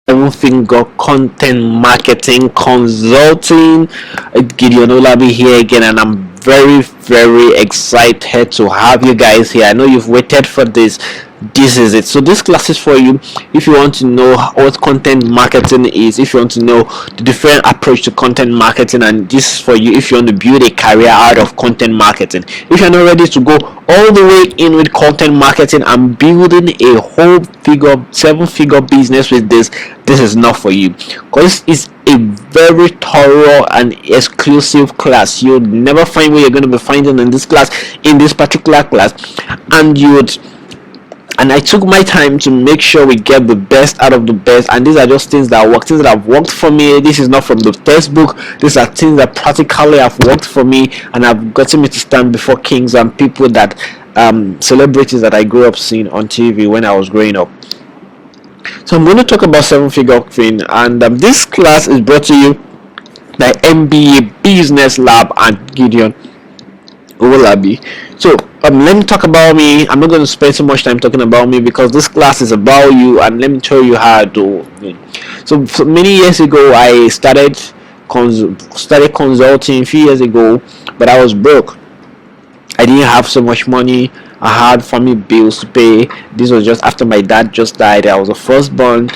Seven Finger Content Marketing Consulting. Gideon Olabi here again, and I'm very excited to have you guys here. I know you've waited for this. This is it. So this class is for you if you want to know what content marketing is, if you want to know the different approach to content marketing, and this is for you if you want to build a career out of content marketing. If you're not ready to go all the way in with content marketing and building a whole seven figure business with this is not for you, because it's a very thorough and exclusive class. You'll never find what you're going to be finding in this class, in this particular class. And I took my time to make sure we get the best out of the best, and these are just things that work, things that have worked for me. This is not from the textbook. These are things that practically have worked for me and have gotten me to stand before kings and people that celebrities that I grew up seeing on TV when I was growing up. So I'm going to talk about seven figure thing, and this class is brought to you by MBA Business Lab and Gideon Olabi. So let me talk about me. I'm not going to spend so much time talking about me because this class is about you, and let me tell you how I do. So many years ago, I started consulting a few years ago, but I was broke. I didn't have so much money. I had family bills to pay. This was just after my dad just died. I was the firstborn,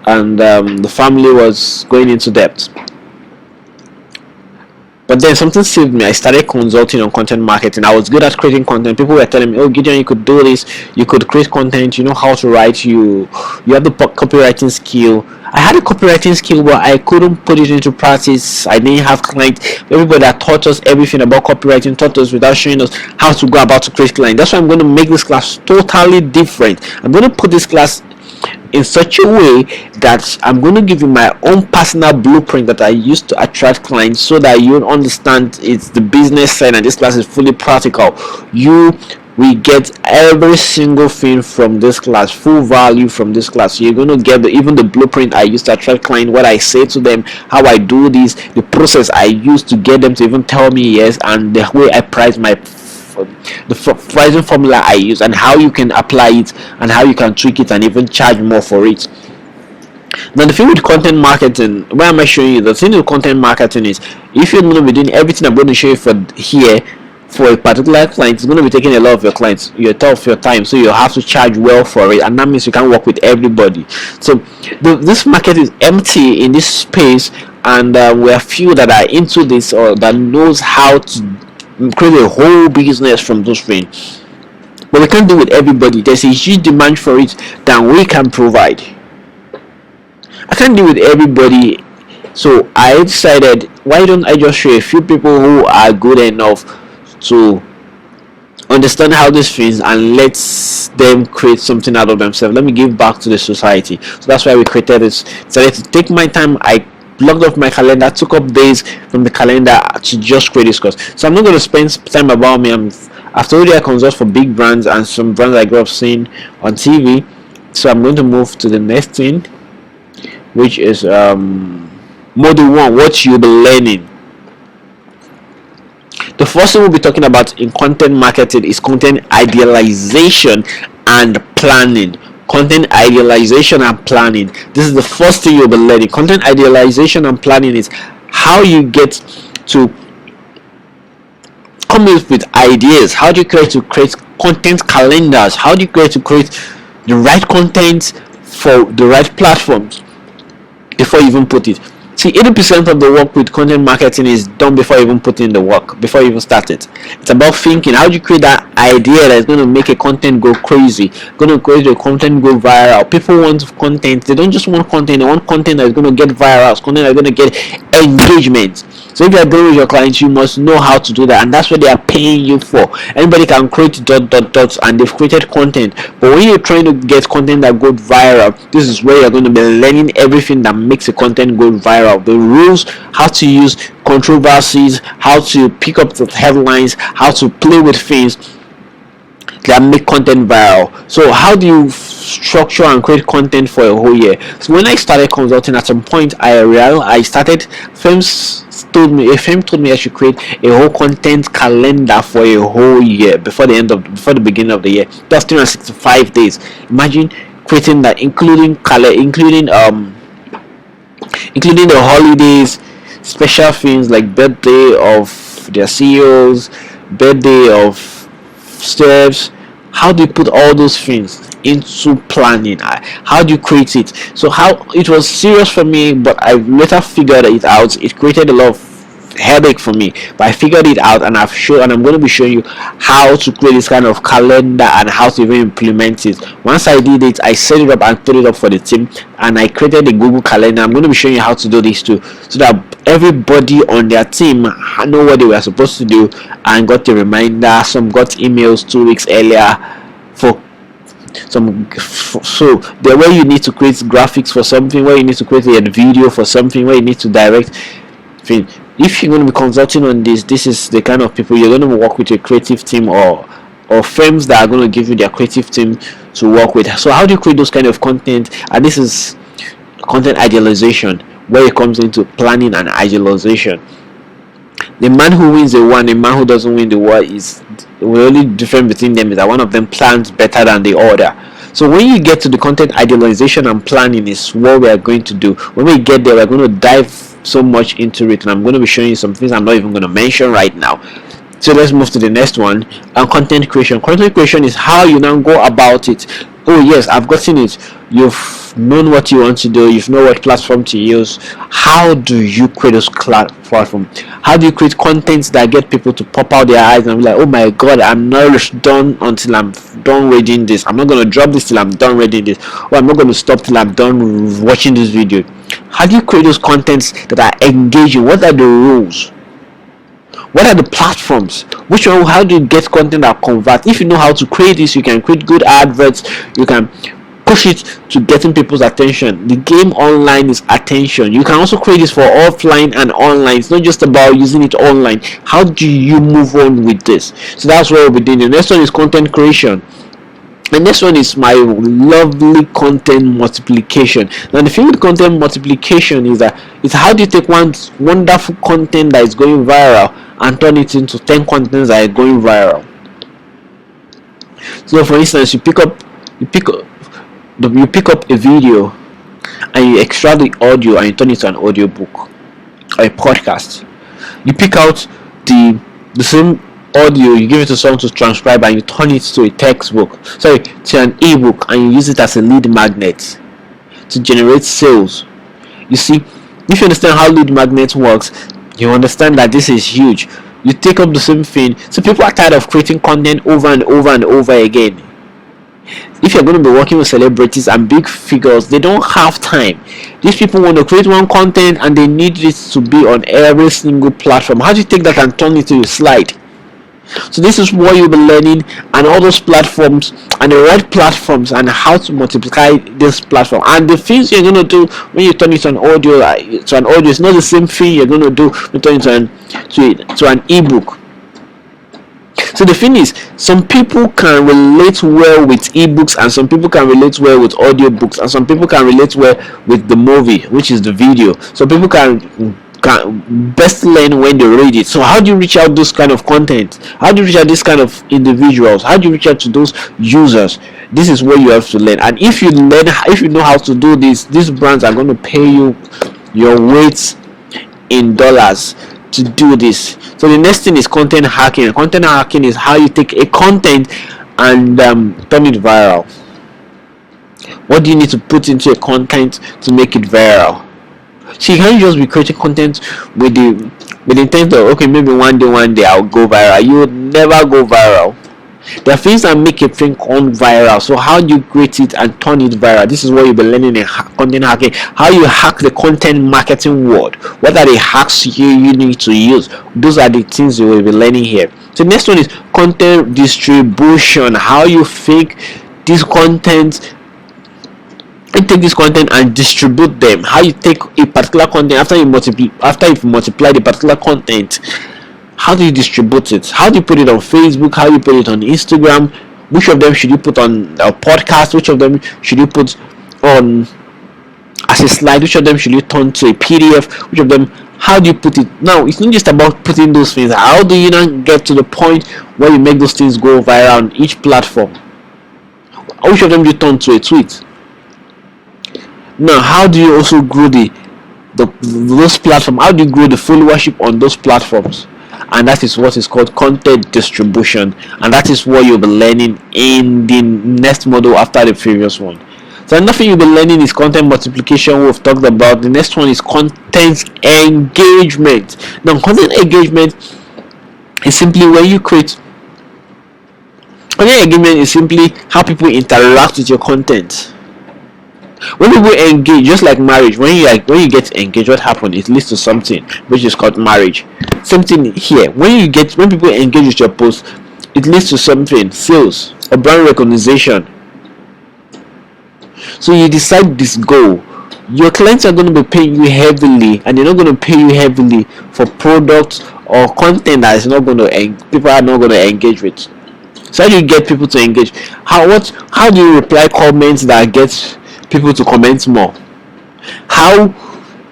and the family was going into debt. But then something saved me. I started consulting on content marketing. I was good at creating content. People were telling me, "Oh, Gideon, you could do this. You could create content. You know how to write. You have the copywriting skill." I had a copywriting skill, but I couldn't put it into practice. I didn't have clients. Everybody that taught us everything about copywriting taught us without showing us how to go about to create clients. That's why I'm going to make this class totally different. I'm going to put this class in such a way that I'm going to give you my own personal blueprint that I use to attract clients, so that you understand it's the business side and this class is fully practical. We get every single thing from this class, full value from this class. You're going to get even the blueprint I use to attract clients, what I say to them, how I do this, the process I use to get them to even tell me yes, and the way I price the pricing formula I use, and how you can apply it, and how you can tweak it and even charge more for it. Now the thing with content marketing, why am I showing you? The thing with content marketing is, if you're going to be doing everything I'm going to show you for here for a particular client, it's going to be taking a lot of your time, so you have to charge well for it, and that means you can't work with everybody. So this market is empty in this space, and we are few that are into this or that knows how to create a whole business from those things. But we can't do it with everybody. There's a huge demand for it than we can provide. I can't do it with everybody, so I decided, why don't I just show a few people who are good enough to understand how this feels, and let them create something out of themselves. Let me give back to the society. So that's why we created this. Decided to take my time. I blocked off my calendar, took up days from the calendar to just create this course. So I'm not going to spend time about me. I've told you I consult for big brands and some brands I grew up seeing on TV. So I'm going to move to the next thing, which is module 1, what you'll be learning. The first thing we'll be talking about in content marketing is content idealization and planning. Content idealization and planning. This is the first thing you'll be learning. Content idealization and planning is how you get to come up with ideas. How do you create content calendars? How do you create the right content for the right platforms before you even put it? See, 80% of the work with content marketing is done before you even put in the work, before you even start it. It's about thinking. How do you create that idea that's going to make a content go crazy, going to create a content go viral? People want content. They don't just want content. They want content that's going to get viral, content that's going to get engagement. So if you are dealing with your clients, you must know how to do that, and that's what they are paying you for. Anybody can create dots, and they've created content. But when you're trying to get content that goes viral, this is where you're going to be learning everything that makes a content go viral. The rules, how to use controversies, how to pick up the headlines, how to play with things that make content viral. So how do you structure and create content for a whole year? So when I started consulting, at some point I started firms told me I should create a whole content calendar for a whole year before the beginning of the year. That's 365 days. Imagine creating that, including including the holidays, special things like birthday of their CEOs, birthday of steps. How do you put all those things into planning? How do you create it? So how it was serious for me, but I later figured it out. It created a lot of headache for me, but I figured it out, and I'm going to be showing you how to create this kind of calendar and how to even implement it. Once I did it, I set it up and put it up for the team, and I created a Google Calendar. I'm going to be showing you how to do this too, so that everybody on their team know what they were supposed to do and got a reminder. Some got emails 2 weeks earlier for some. So the way you need to create graphics for something, where you need to create a video for something, where you need to direct thing. If you're going to be consulting on this is the kind of people you're going to work with, a creative team or firms that are going to give you their creative team to work with. So how do you create those kind of content? And this is content idealization, where it comes into planning and idealization. The man who wins the war and the man who doesn't win the war is the only difference between them is that one of them plans better than the other. So when you get to the content idealization and planning is what we are going to do. When we get there, we're going to dive so much into it, and I'm going to be showing you some things I'm not even going to mention right now. So let's move to the next one. Content creation. Content creation is how you now go about it. Oh yes, I've gotten it. You've known what you want to do. You've known what platform to use. How do you create those platform? How do you create content that get people to pop out their eyes and be like, oh my god, I'm not done until I'm done reading this. I'm not going to drop this till I'm done reading this. Or I'm not going to stop till I'm done watching this video. How do you create those contents that are engaging? What are the rules? What are the platforms? Which one? How do you get content that converts? If you know how to create this, you can create good adverts. You can push it to getting people's attention. The game online is attention. You can also create this for offline and online. It's not just about using it online. How do you move on with this? So that's what we'll be doing. The next one is content creation. And this one is my lovely content multiplication. Now the thing with content multiplication is that it's how do you take one wonderful content that is going viral and turn it into 10 contents that are going viral. So for instance, you pick up a video and you extract the audio and you turn it to an audio book or a podcast. You pick out the same audio, you give it to someone to transcribe, and you turn it to a textbook, to an ebook, and you use it as a lead magnet to generate sales. You see, if you understand how lead magnet works, you understand that this is huge. You take up the same thing. So people are tired of creating content over and over and over again. If you're going to be working with celebrities and big figures, they don't have time. These people want to create one content and they need it to be on every single platform. How do you take that and turn it to a slide? So this is what you'll be learning, and all those platforms and the right platforms and how to multiply this platform. And the things you're going to do when you turn it to an audio, is not the same thing you're going to do when you turn it to an ebook. So the thing is, some people can relate well with ebooks, and some people can relate well with audiobooks, and some people can relate well with the movie, which is the video. So people can best learn when they read it. So how do you reach out those kind of content? How do you reach out this kind of individuals? How do you reach out to those users? This is what you have to learn. And if you know how to do this, these brands are going to pay you your weight in dollars to do this. So the next thing is content hacking. Content hacking is how you take a content and turn it viral. What do you need to put into a content to make it viral? So you can't just be creating content with the intent of, okay, maybe one day I'll go viral. You would never go viral. There are things that make a thing on viral. So how do you create it and turn it viral? This is what you'll be learning in content hacking. How you hack the content marketing world. What are the hacks you need to use? Those are the things you will be learning here. So next one is content distribution. How you think this content, you take this content and distribute them. How you take a particular content after you've multiplied the particular content. How do you distribute it? How do you put it on Facebook? How do you put it on Instagram? Which of them should you put on a podcast? Which of them should you put on as a slide? Which of them should you turn to a PDF? Which of them? How do you put it? Now, it's not just about putting those things. How do you now get to the point where you make those things go viral on each platform? Which of them do you turn to a tweet? Now, how do you also grow the those platforms? How do you grow the followership on those platforms? And that is what is called content distribution, and that is what you'll be learning in the next module after the previous one. So another thing you'll be learning is content multiplication. We've talked about. The next one is content engagement. Now, content engagement is simply when you create. Content engagement is simply how people interact with your content. When people engage, just like marriage, when you get engaged, what happens? It leads to something which is called marriage. Same thing here. When people engage with your post, it leads to something, sales or brand recognition. So you decide this goal. Your clients are going to be paying you heavily, and they're not going to pay you heavily for products or content that is not going to people are not going to engage with. So how do you get people to engage? How do you reply comments that get people to comment more? How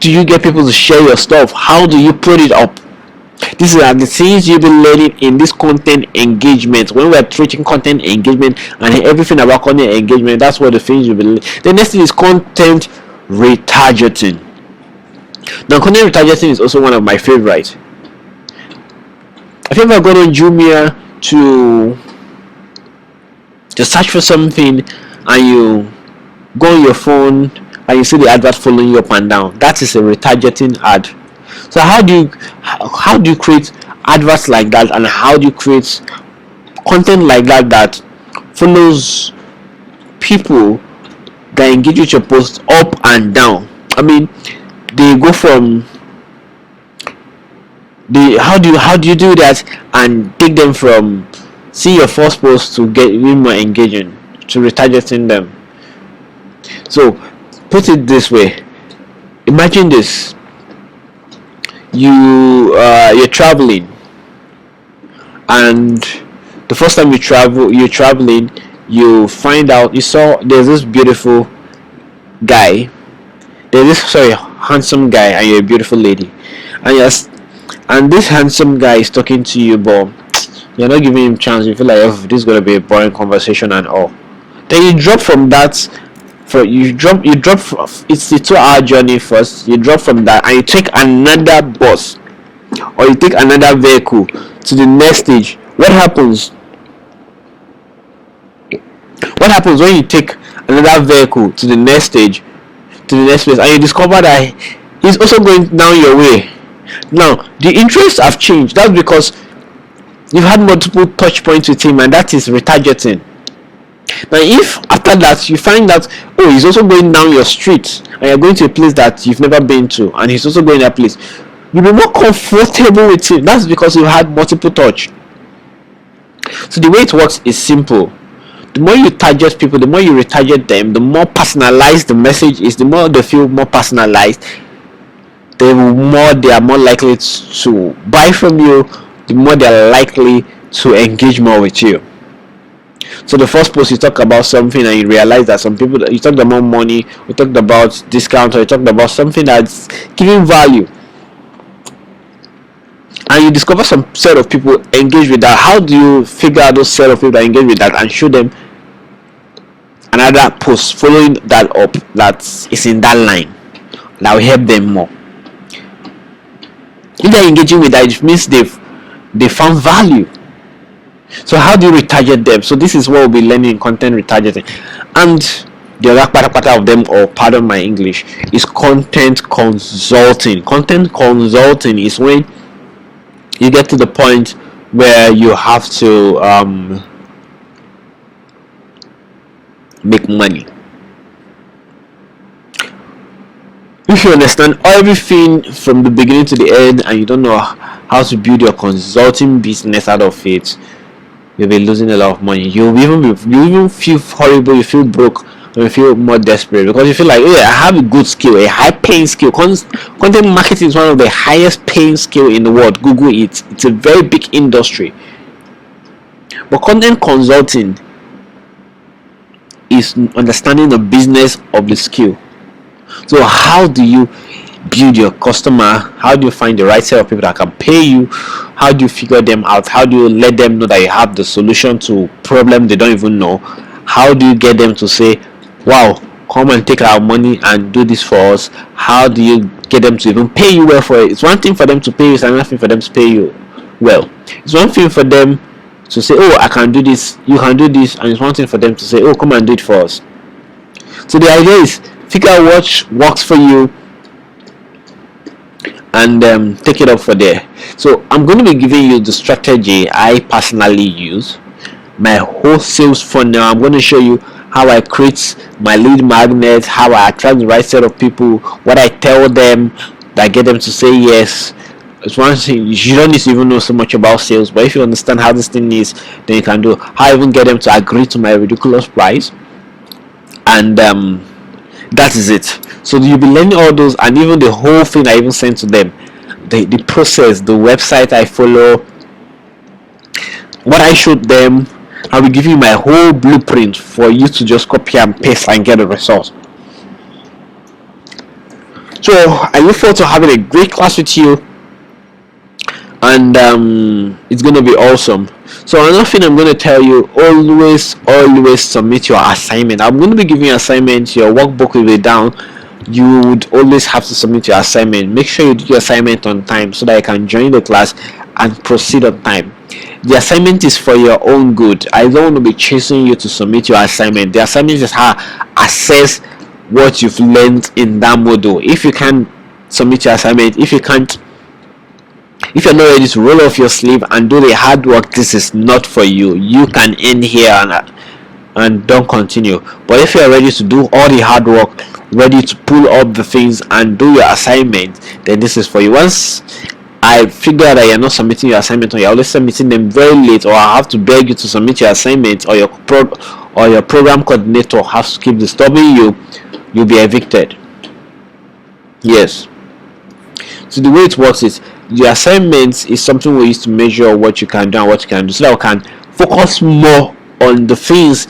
do you get people to share your stuff? How do you put it up? These are the things you'll be learning in this content engagement. When we're treating content engagement and everything about content engagement, that's what the things you'll be learning. The next thing is content retargeting. Now, content retargeting is also one of my favorites. Have you ever gone on Jumia to search for something, and you go on your phone and you see the advert following you up and down? That is a retargeting ad. So how do you create adverts like that, and how do you create content like that follows people that engage with your post up and down? I mean, they go from how do you do that and take them from see your first post to get even more engaging to retargeting them? So put it this way. Imagine this. You're traveling, and the first time you're traveling, you find out you saw there's this beautiful guy, handsome guy, and you're a beautiful lady, and and this handsome guy is talking to you, but you're not giving him chance. You feel like, oh, this is gonna be a boring conversation and all. Then you drop from that. It's a 2-hour journey first. You drop from that and you take another bus or you take another vehicle to the next stage. What happens when you take another vehicle to the next stage, to the next place, and you discover that he's also going down your way? Now the interests have changed. That's because you've had multiple touch points with him, and that is retargeting. Now if after that you find that, oh, he's also going down your street and you're going to a place that you've never been to, and he's also going that place, you'll be more comfortable with him. That's because you had multiple touch. So the way it works is simple. The more you target people, the more you retarget them, the more personalized the message is, the more they feel more personalized, the more they are more likely to buy from you, the more they are likely to engage more with you. So the first post, you talk about something and you realize that some people, you talked about money, we talked about discount, or you talked about something that's giving value, and you discover some set of people engage with that. How do you figure out those set of people that engage with that and show them another post following that up that is in that line that will help them more? If they're engaging with that, it means they found value. So how do you retarget them? So this is what we'll be learning in content retargeting. And the other part of them, or pardon my English, is content consulting. Content consulting is when you get to the point where you have to make money. If you understand everything from the beginning to the end and you don't know how to build your consulting business out of it, you'll be losing a lot of money. You even feel horrible, you feel broke, and you feel more desperate because you feel like, oh, I have a good skill, a high paying skill. Content marketing is one of the highest paying skill in the world. Google it. It's a very big industry. But content consulting is understanding the business of the skill. So how do you build your customer? How do you find the right set of people that can pay you? How do you figure them out? How do you let them know that you have the solution to problem they don't even know? How do you get them to say, wow, come and take our money and do this for us? How do you get them to even pay you well for it. It's one thing for them to pay you, it's another thing for them to pay you well. It's one thing for them to say, oh, I can do this, you can do this, and it's one thing for them to say, oh, come and do it for us. So the idea is figure out what works for you and take it up for there. So I'm going to be giving you the strategy I personally use, my whole sales funnel. I'm going to show you how I create my lead magnet, how I attract the right set of people, what I tell them that get them to say yes. It's one thing, you don't need to even know so much about sales, but if you understand how this thing is, then you can do how I even get them to agree to my ridiculous price, and that is it. So you'll be learning all those, and even the whole thing I even sent to them, the process, the website I follow, what I showed them. I will give you my whole blueprint for you to just copy and paste and get a result. So I look forward to having a great class with you, and it's going to be awesome. So another thing I'm going to tell you, always submit your assignment. I'm going to be giving you assignments, your workbook will be down. You would always have to submit your assignment. Make sure you do your assignment on time so that I can join the class and proceed on time. The assignment is for your own good. I don't want to be chasing you to submit your assignment. The assignment is how assess what you've learned in that module. If you can submit your assignment, if you're not ready to roll off your sleeve and do the hard work, this is not for you. You can end here and don't continue. But if you're ready to do all the hard work, ready to pull up the things and do your assignment, then this is for you. Once I figure that you're not submitting your assignment, or you're always submitting them very late, or I have to beg you to submit your assignment, or your program coordinator has to keep disturbing you, you'll be evicted. Yes. So the way it works is, your assignments is something we use to measure what you can do and what you can do, so that we can focus more on the things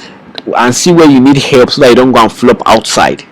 and see where you need help, so that you don't go and flop outside.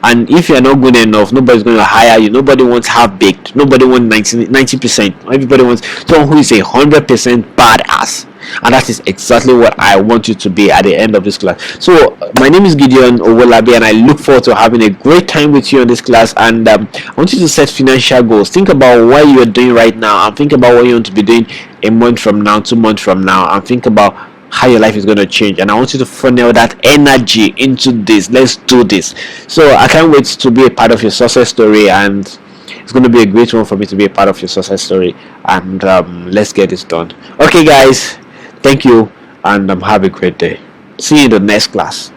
And if you're not good enough, nobody's going to hire you. Nobody wants half-baked. Nobody wants 90%. Everybody wants someone who is 100% badass. And that is exactly what I want you to be at the end of this class. So my name is Gideon Owolabi, and I look forward to having a great time with you in this class. And I want you to set financial goals. Think about what you're doing right now, and think about what you want to be doing a month from now, 2 months from now, and think about how your life is going to change. And I want you to funnel that energy into this. Let's do this. So I can't wait to be a part of your success story, and it's going to be a great one for me to be a part of your success story. And let's get this done. Okay guys, thank you, and have a great day. See you in the next class,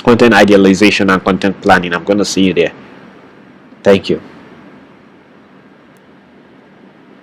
content idealization and content planning. I'm going to see you there. Thank you.